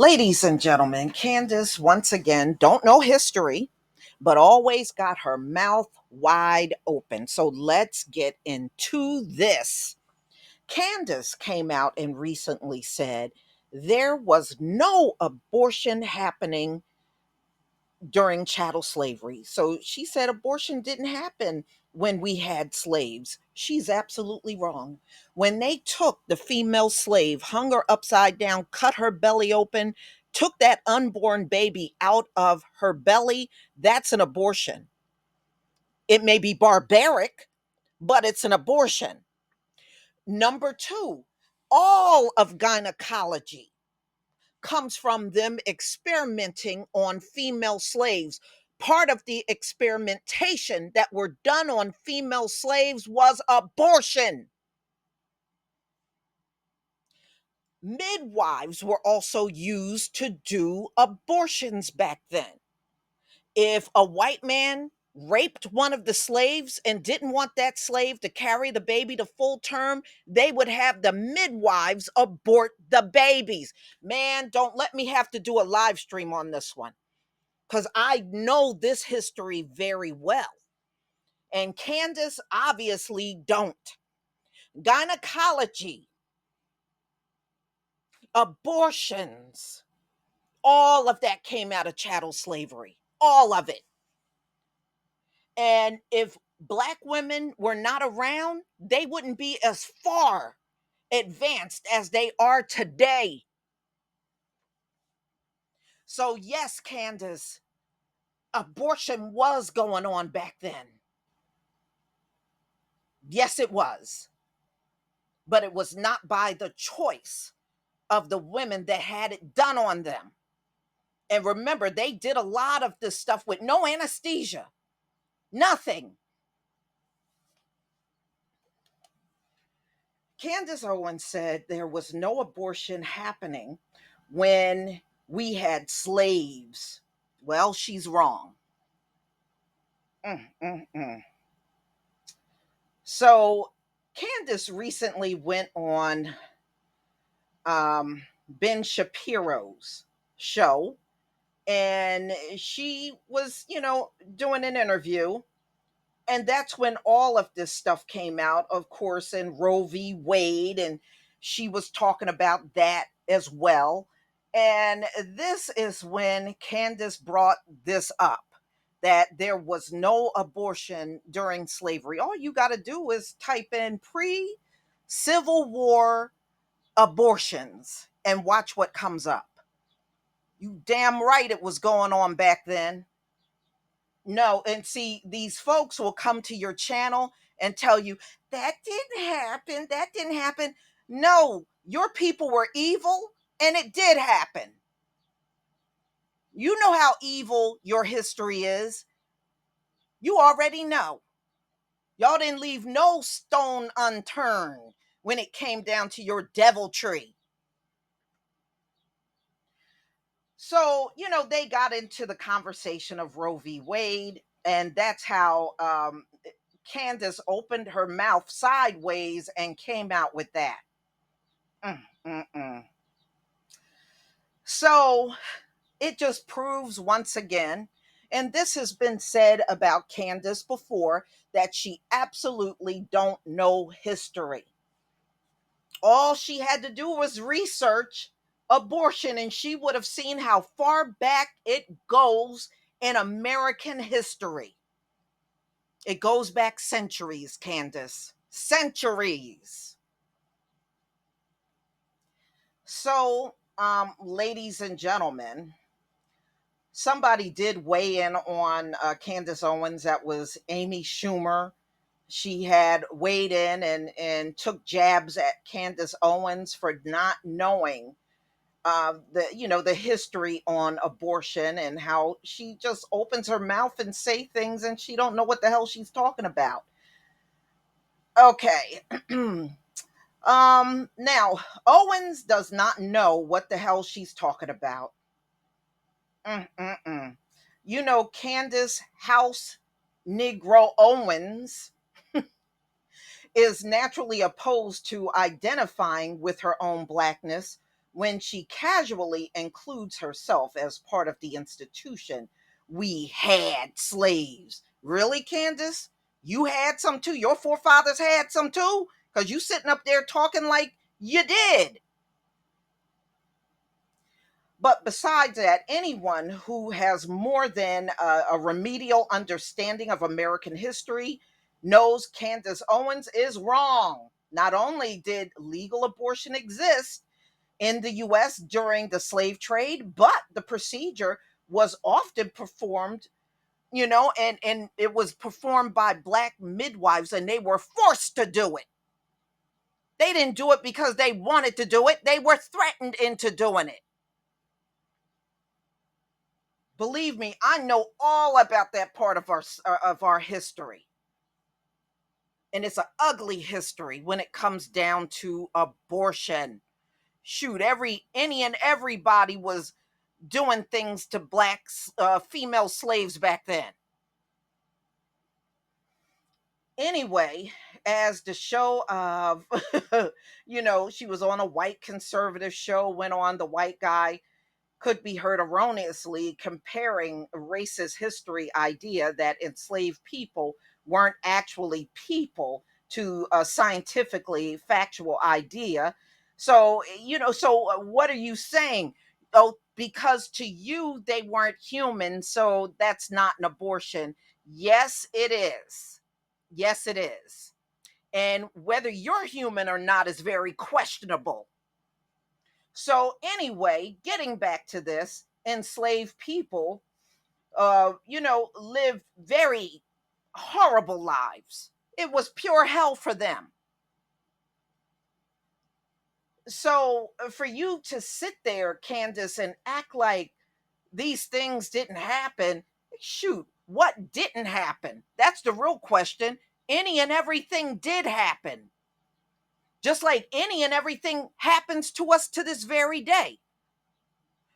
Ladies and gentlemen, Candace, once again, don't know history, but always got her mouth wide open. So let's get into this. Candace came out and recently said there was no abortion happening during chattel slavery. So she said abortion didn't happen when we had slaves. She's absolutely wrong. When they took the female slave, hung her upside down, cut her belly open, took that unborn baby out of her belly, that's an abortion. It may be barbaric, but it's an abortion. Number two, all of gynecology comes from them experimenting on female slaves. Part of the experimentation that were done on female slaves was abortion. Midwives were also used to do abortions back then. If a white man raped one of the slaves and didn't want that slave to carry the baby to full term, they would have the midwives abort the babies. Man, don't let me have to do a live stream on this one because I know this history very well. And Candace obviously don't. Gynecology, abortions, all of that came out of chattel slavery. All of it. And if Black women were not around, they wouldn't be as far advanced as they are today. So, yes, Candace, abortion was going on back then. Yes, it was. But it was not by the choice of the women that had it done on them. And remember, they did a lot of this stuff with no anesthesia, nothing. Candace Owens said there was no abortion happening when we had slaves. Well, she's wrong. Mm, mm, mm. So, Candace recently went on Ben Shapiro's show, and she was, doing an interview. And that's when all of this stuff came out, of course, in Roe v. Wade, and she was talking about that as well. And this is when Candace brought this up, that there was no abortion during slavery. All you got to do is type in pre-Civil War abortions and watch what comes up. You damn right it was going on back then. No, and see, these folks will come to your channel and tell you that didn't happen, that didn't happen. No, your people were evil and it did happen. You know how evil your history is. You already know. Y'all didn't leave no stone unturned when it came down to your deviltry. So, they got into the conversation of Roe v. Wade, and that's how Candace opened her mouth sideways and came out with that. Mm, mm, mm. So it just proves once again, and this has been said about Candace before, that she absolutely don't know history. All she had to do was research abortion, and she would have seen how far back it goes in American history. It goes back centuries, Candace. Centuries. So, ladies and gentlemen, somebody did weigh in on Candace Owens. That was Amy Schumer. She had weighed in and took jabs at Candace Owens for not knowing the history on abortion, and how she just opens her mouth and say things and she don't know what the hell she's talking about. Okay. Now, Owens does not know what the hell she's talking about. Mm-mm-mm. Candace House Negro Owens is naturally opposed to identifying with her own blackness when she casually includes herself as part of the institution. We had slaves. Really, Candace? You had some too? Your forefathers had some too? Because you sitting up there talking like you did. But besides that, anyone who has more than a remedial understanding of American history knows Candace Owens is wrong. Not only did legal abortion exist in the US during the slave trade, but the procedure was often performed, and it was performed by black midwives, and they were forced to do it. They didn't do it because they wanted to do it, they were threatened into doing it. Believe me, I know all about that part of our history. And it's an ugly history when it comes down to abortion. Shoot, any and everybody was doing things to black female slaves back then. Anyway, as the show of, she was on a white conservative show, went on, the white guy could be heard erroneously comparing a racist history idea that enslaved people weren't actually people to a scientifically factual idea. So, what are you saying? Oh, because to you they weren't human, so that's not an abortion. Yes, it is. Yes, it is. And whether you're human or not is very questionable. So anyway, getting back to this, enslaved people, lived very horrible lives. It was pure hell for them. So for you to sit there, Candace, and act like these things didn't happen, shoot, what didn't happen? That's the real question. Any and everything did happen. Just like any and everything happens to us to this very day.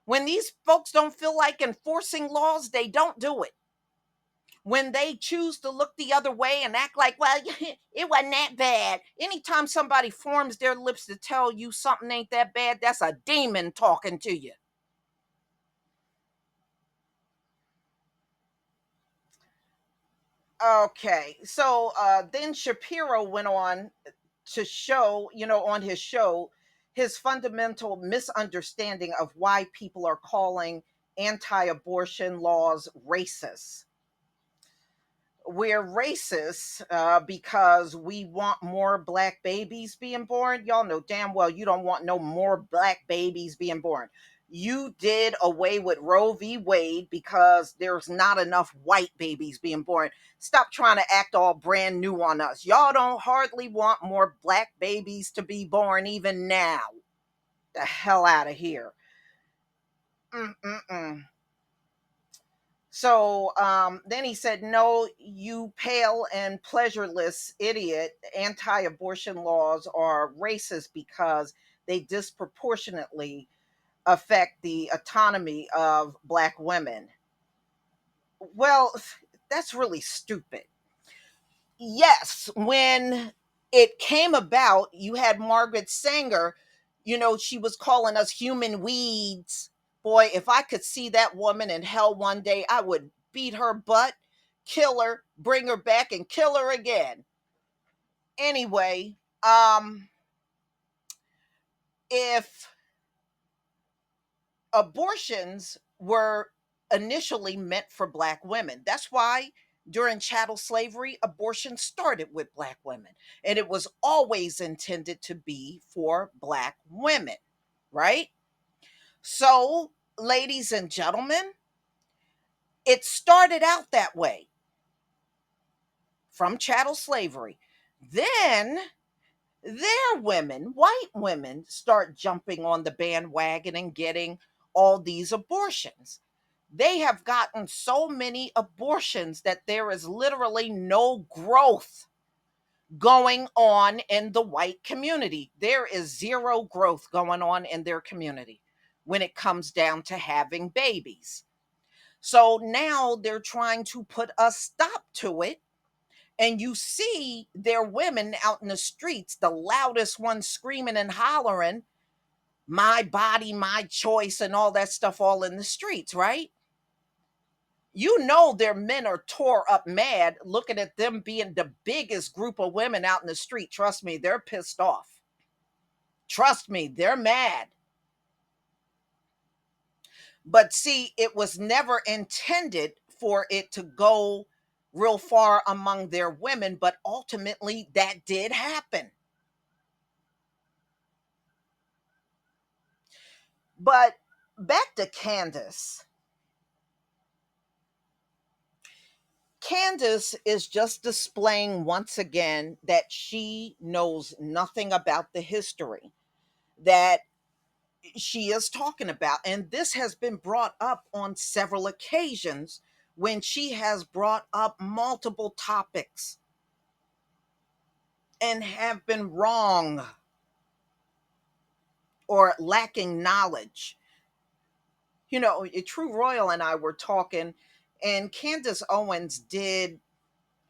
When these folks don't feel like enforcing laws, they don't do it. When they choose to look the other way and act like, well, it wasn't that bad. Anytime somebody forms their lips to tell you something ain't that bad, that's a demon talking to you. Okay, so then Shapiro went on to show, on his show, his fundamental misunderstanding of why people are calling anti abortion laws racist. We're racist because we want more black babies being born. Y'all know damn well you don't want no more black babies being born. You did away with Roe v. Wade because there's not enough white babies being born. Stop trying to act all brand new on us. Y'all don't hardly want more black babies to be born even now. The hell out of here. Mm-mm-mm. So then he said, no, you pale and pleasureless idiot. Anti abortion laws are racist because they disproportionately affect the autonomy of Black women. Well, that's really stupid. Yes, when it came about, you had Margaret Sanger, she was calling us human weeds. Boy, if I could see that woman in hell one day, I would beat her butt, kill her, bring her back, and kill her again. Anyway, if abortions were initially meant for black women. That's why during chattel slavery, abortion started with black women, and it was always intended to be for black women, right? So, ladies and gentlemen, it started out that way from chattel slavery. Then their women, white women, start jumping on the bandwagon and getting all these abortions. They have gotten so many abortions that there is literally no growth going on in the white community. There is zero growth going on in their community when it comes down to having babies. So now they're trying to put a stop to it. And you see their women out in the streets, the loudest ones screaming and hollering my body, my choice, and all that stuff all in the streets, right? You know their men are tore up mad looking at them being the biggest group of women out in the street. Trust me, they're pissed off. Trust me, they're mad. But see, it was never intended for it to go real far among their women, but ultimately that did happen. But back to Candace. Candace is just displaying once again that she knows nothing about the history that she is talking about. And this has been brought up on several occasions when she has brought up multiple topics and have been wrong or lacking knowledge. You know, True Royal and I were talking, and Candace Owens did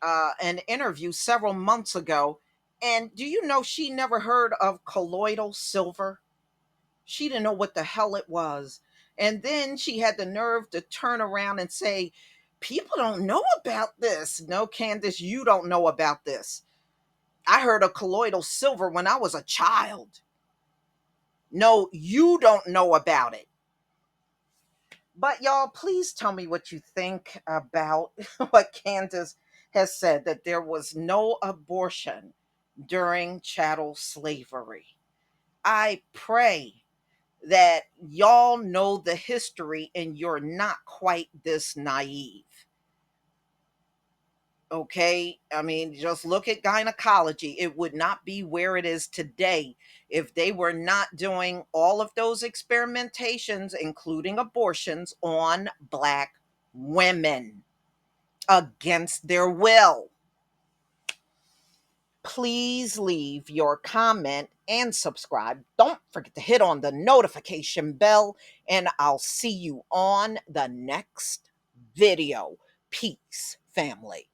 an interview several months ago. And do you know she never heard of colloidal silver? She didn't know what the hell it was. And then she had the nerve to turn around and say, people don't know about this. No, Candace, you don't know about this. I heard of colloidal silver when I was a child. No, you don't know about it. But y'all, please tell me what you think about what Candace has said, that there was no abortion during chattel slavery. I pray that y'all know the history and you're not quite this naive. Okay, I mean, just look at gynecology. It would not be where it is today if they were not doing all of those experimentations, including abortions, on Black women against their will. Please leave your comment and subscribe. Don't forget to hit on the notification bell, and I'll see you on the next video. Peace, family.